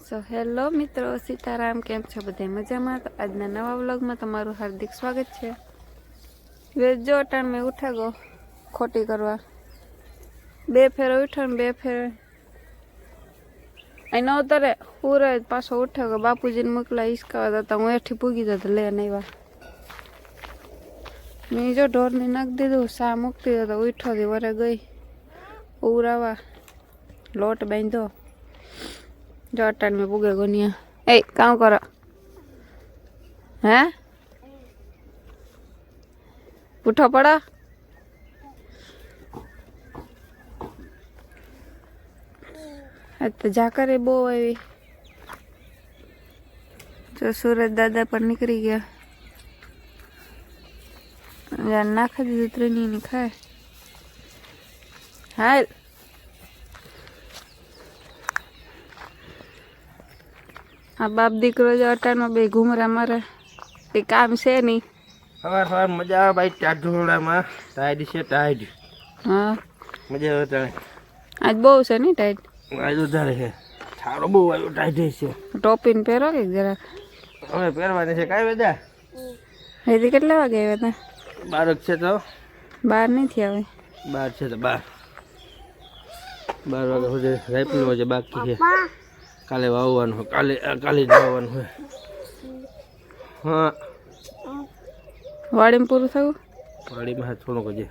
So hello મિત્રો, સીતારામ. કેમ છો બધા? મજામાં? તો આજના નવા વ્લોગમાં તમારું હાર્દિક સ્વાગત છે. જો ટાણ મેં ઉઠા ગો ખોટી કરવા 2 ફેરો ઉઠો ને 2 ફેરો અહીં ન ઉતરે પૂરા પાછો ઉઠે ગયો. બાપુજીને મોકલા હિસકાવા હતા, હું એઠી પૂગી જતો લે નહીં. મેં જો ઢોરને નાખી દીધું, સા મૂકતી હતો, ઉઠો હતી વરે ગઈ ઉરાવા લોટ બાંધો. જો અટાણ મેં પૂગે ગોનિયા એ કામ કરો હે ઉઠો પડો. તો ઝાકરે બહુ આવી. જો સુરત દાદા પર નીકળી ગયા. નાખી દીધું ત્રણની ખાય. હાલ આ બાપ દીકરો જો અટાણમાં બે ઘૂમરા મારે તે કામ છે નહીં. સવાર મજા આવે ભાઈ. ટાઢ ઢોળામાં ટાઈડ છે ટાઈડ. હા મજા આવે તારે. આજ બહુ છે નહીં ટાઈટ. આજ વધારે છે. થાળો બહુ આવ્યો ટાઈડ છે. ટોપીને પહેરો કે જરાક હવે પહેરવાની છે કાંઈ બધા. હજી કેટલા વાગે આવ્યા હતા? 12 છે તો 12 નથી આવે. 12 છે તો 12 વાગ્યા સુધી રાયપુરમાં છે બાકી છે. કાલે વાવવાનું હોય. કાલે જ વાવવાનું હોય. હા વાડીમાં પૂરું થયું. વાડીમાં થોડુંક હજી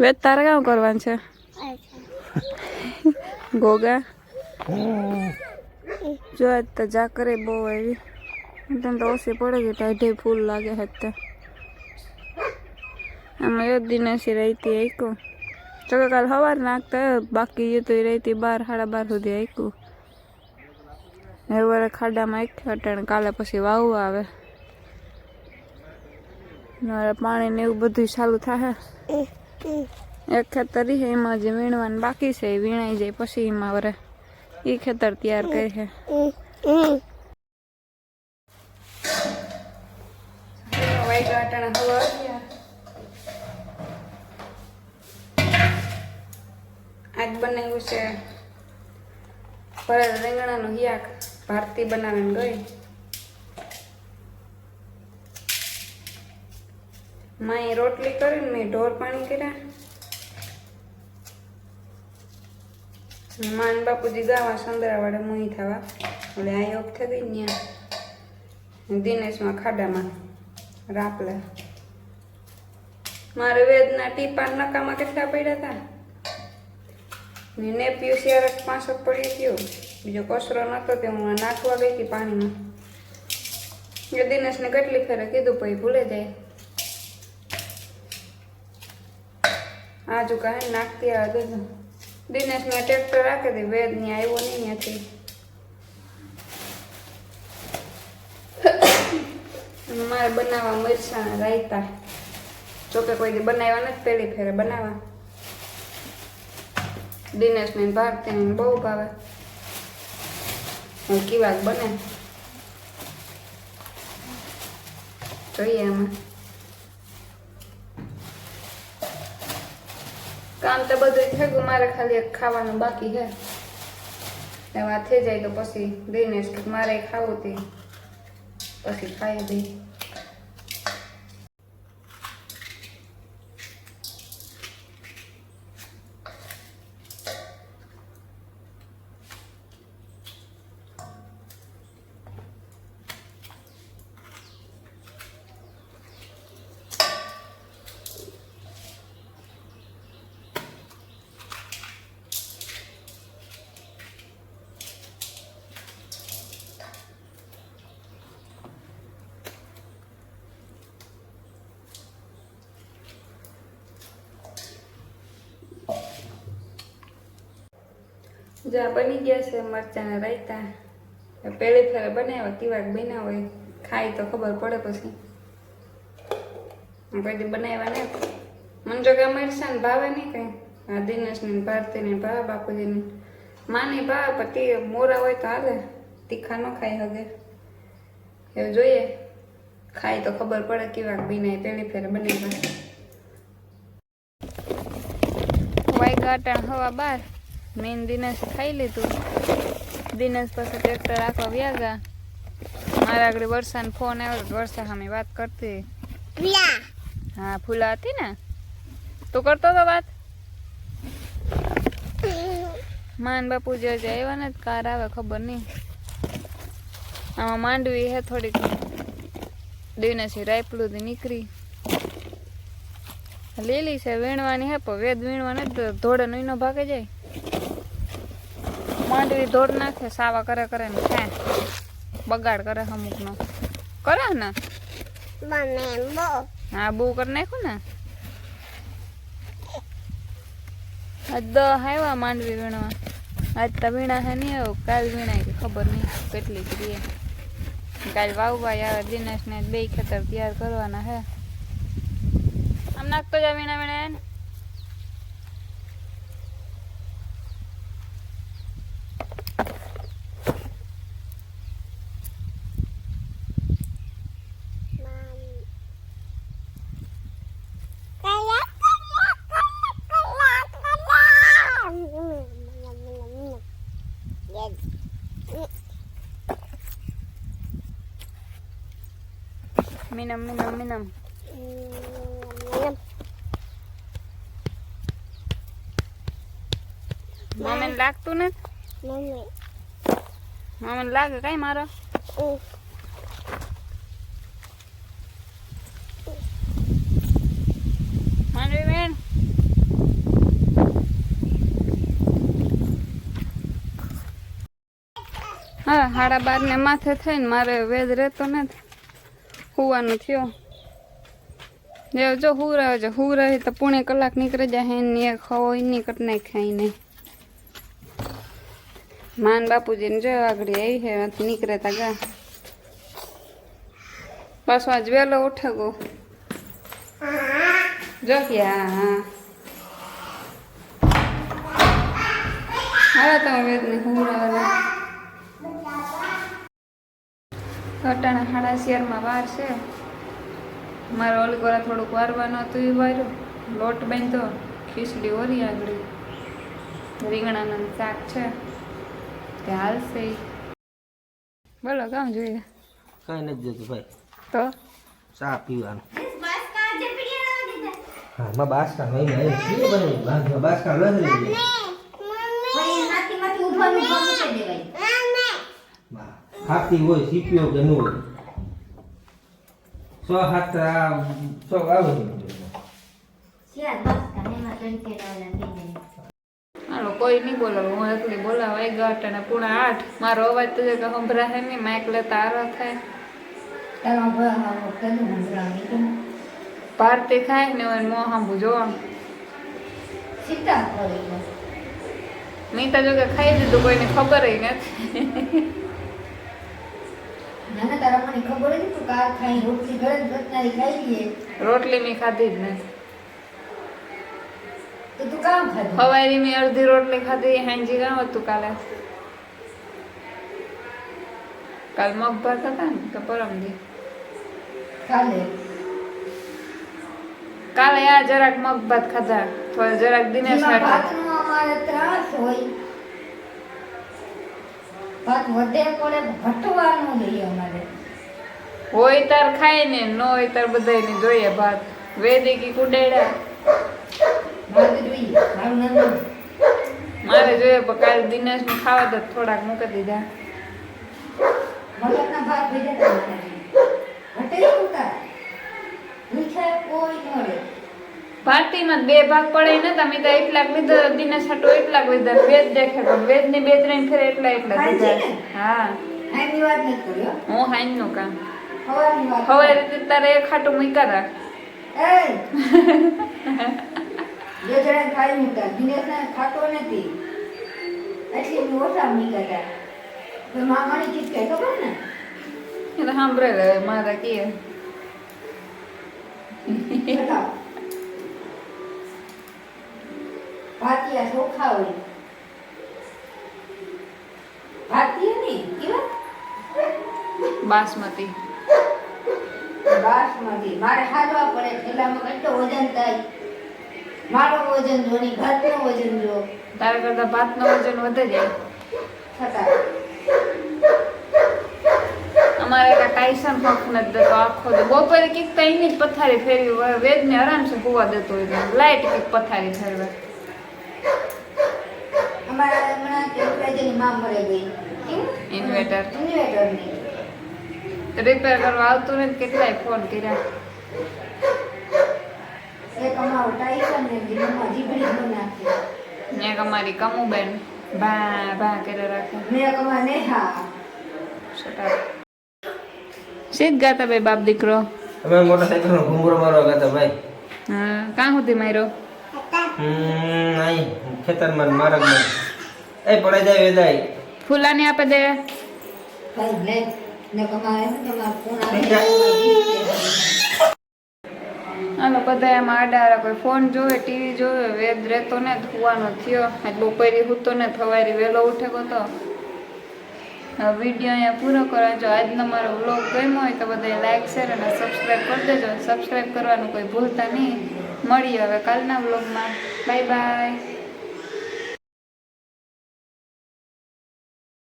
વેત તારે કામ કરવાનું છે ગોગા. જો આજ તો ઝાકરે બહુ આવી. તને તો ઓછી પડે ગઈ. ટાઢે ફૂલ લાગે હતા. આમાં એક દિનેશી રહેતી આઈકું તો કે કાલ સવાર નાખતા બાકી એ તો રહેતી 12 સાડા 12 સુધી આઈકું. હવે ખાડામાં એક અટાણે કાલે પછી વાવવા આવે. પાણી ને એવું બધું ચાલુ થાય. એક ખેતર છે એમાં જે વીણવાનું બાકી છે એ વીણાઈ જાય પછી એમાં વરે એ ખેતર તૈયાર કરે છે. આજ બનાવ્યું છે ભરેલ રીંગણાનું શાક. ભારતી બનાવીને ગઈ. માએ રોટલી કરીને મેં ઢોર પાણી કર્યા. માન બાપુજી ગાવા સંદરાવાળા મુઈ થવા એટલે આ યોગ થઈ ગઈ ત્યાં દિનેશમાં ખાડામાં રાપલા. મારે વેદના ટીપા નકામાં કેટલા પડ્યા હતા. ને પીયું શિયારક 5 પડી ગયો. બીજો કચરો નતો તે હું નાખવા ગઈ હતી પાણીમાં. એ દિનેશને કેટલી ફેરે કીધું પછી ભૂલે જાય. આજુ કાંઈ નાખતી આવે દીધું. દિનેશ મેં ટ્રેક્ટર રાખી હતી. વેદ ની આવ્યો નહીં ત્યાંથી. મારે બનાવવા મરચાં રાયતા. જોકે કોઈ દી બનાવ્યા નથી, પેલી ફેરે બનાવવા. દિનેશ ને ભારતીને બહુ ભાવે. કેવાક બને જોઈએ. આમાં કામ તો બધું થઈ ગયું. મારે ખાલી એક ખાવાનું બાકી છે. એમાં થઈ જાય તો પછી દિનેશ મારે ખાવું તે પછી ખાઈ દઈ. જા બની ગયા છે મરચાંના રાયતા. પેલી ફેરે બનાવ્યા. કેવાક બન્યા હોય ખાઈ તો ખબર પડે. પછી પછી બનાવ્યા ને મને જો કે મરચાં ભાવે નહીં કઈ. આ દિનેશને ભારતીને ભાવે, બાપુજીને માની ભાવે. પણ તે મોરા હોય તો હાલે. તીખા ન ખાઈ હગે એવું જોઈએ. ખાઈ તો ખબર પડે કેવાક બન્યા. પેલી ફેરે બનાવ્યા. વાઈ ગાટા હવા 12 મેન દિનેશ ખાઈ લીધું. દિનેશ પાસે ટ્રેક્ટર રાખવા વ્યા ગયા. મારા આગળ વર્ષાનો ફોન આવ્યો તો વર્ષા સામે વાત કરતી. હા ફૂલા હતી ને તું કરતો તો વાત. માન બાપુ જે આવ્યા ને કાર આવે ખબર નહીં. આમાં માંડવી હે થોડીક દિનેશી રાયપલું નીકળી લીલી છે વીણવાની હે પણ વેદ વીણવાની ધોળે નો ભાગે જાય. માંડવી ધોળ નાખે સાવા કરે કરે ને ખાય બગાડ કરે અમુક નો કરે ને. હા બહુ કરી નાખ્યું ને. આજ 10 આવ્યા માંડવી વીણવા. આજ તો વીણા હે નહીં આવ્યો કાલ વીણાય કે ખબર નહીં કેટલી કરીએ. કાલ વાવભાઈ આવે દિનેશ ને 2 ખેતર તૈયાર કરવાના હે. આમ નાખતો જા વીણા વીણા minum minum minum. Mamen લાગતું ને મામન લાગે કઈ મારો માંડવી બેન હા 12:30 ને માથે થઈને મારે વેદ રહેતો નથી હુવાનું થયો. જો હુરા તો પૂણે કલાક નીકળે જાય ને ખવાય નહીં કટ નહીં ખાઈ નહીં. માન બાપુજીને જો આગળ આવી છે નીકળે તા ગા પાછો આજ વહેલો ઉઠે ગો જો કે હા તમે વેદને હુરા અટાણા 11:30 વાર છે. મારે ઓલી ગોરા થોડુંક વારવાનું હતું એ વાર્યું લોટ બાંધ્યો ખીચડી ઓરી આગળ રીંગણાનું શાક છે તે હાલશે. બોલો કામ જોઈએ કઈ નથી જતું ભાઈ તો ચા પીવાનું. હા માં બાસકા નહીં નહીં પીએ ભાઈ બાસકા નથી હાથી હોય સીપીઓ કે ન હોય 100 હાથ 100 આવે હાલો કોઈ નહીં બોલાવું હું એકલી બોલાવા 11 અને 7:30 મારો અવાજ તો કે સંભળાશે નહીં માઇક લેતા આરો થાય ભારતી ખાય ને હોય મોં સાંભું જોવાનું મીતા જો કે ખાઈ દીધું કોઈને ખબર નથી. રોટલી મેં ખાધી જ નથી. સવારી મેં અડધી રોટલી ખાધી હાંજી કામ હતું કાલે મગ ભાત હતા ને તો પરમદી કાલે આ જરાક મગ ભાત ખાધા થોડા જરાક દિનેશ હોય તાર ખાય ને ન હોય તાર બધાને જોઈએ ભાત વેદિકી કુડેડા મારે જોઈએ પણ કાલે દિનેશ ને ખાવા તો થોડાક મૂકી દીધા. ભારતીમાં 2 ભાગ પડે ને તમે તો 1 લાખ લીધા દિનેશ હાટો 1 લાખ લીધા વેદ દેખે તો વેદ ની 2-3 ફેર એટલા દીધા. હા હું હાઈન નું કામ હવે રીતે તારે એક હાટું મૂક્યા રાખ સાંભળે મારા કે ભાતિયા ચોખા હોય ભાતિયા નહીં કેવા બાસમતી મારે હાલવા પડે પેલામાં કેટલો વજન થાય મારો વજન જો ની ભાતનો વજન જો તારા કરતા ભાતનો વજન વધે જાય થતા. અમારે કાંઈ ટાઈસન પંખ નથી દેતો આખો દી. બપોરે કીક તો એની જ પથારી ફેરવી વેદને આરામથી હોવા દેતો હોય લાઈટ કીક પથારી ફેરવે. અમારા હમણાં ટેમ્પરેચરની માં મળી ગઈ. કેવું? ઇન્વેટર ઇન્વેટરની. રિપેર કરવા આવતું નથી, કેટલાય ફોન કર્યા. એક અમારું ટાઈસન ને બીજું જીબડી જ નાખી. એક અમારી કમુબેન ભા ભા કરે રાખે. મેં એક અમારા નેહા. શીત ગાતા ભાઈ બાપ દીકરો. અમે મોટરસાઇકલ નો ઘુંઘરો મારવા ગયા ભાઈ. હા, કાં સુધી માર્યો? અહીં ખેતરમાં માર્ગમાં એ પડાઈ જાય વેદાય. ફૂલાની આપે દે. ભાઈ લે ને કમાય ને તમારા ફોન આવે. હાલો બધા એમાં આડા કોઈ ફોન જોવે, ટીવી જોવે. વેદ રહેતો ને થવાનો થયો. આજ બપોરે હૂતો ને થવારી વહેલો ઉઠે ગયો. વિડીયો અહીંયા પૂરો કરો. જો આજનો મારો વ્લોગ ગમ્યો હોય તો બધા લાઈક શેર અને સબસ્ક્રાઈબ કરી દેજો. સબસ્ક્રાઈબ કરવાનું કોઈ ભૂલતા નહીં. મળીએ હવે કાલના વ્લોગમાં. Bye bye.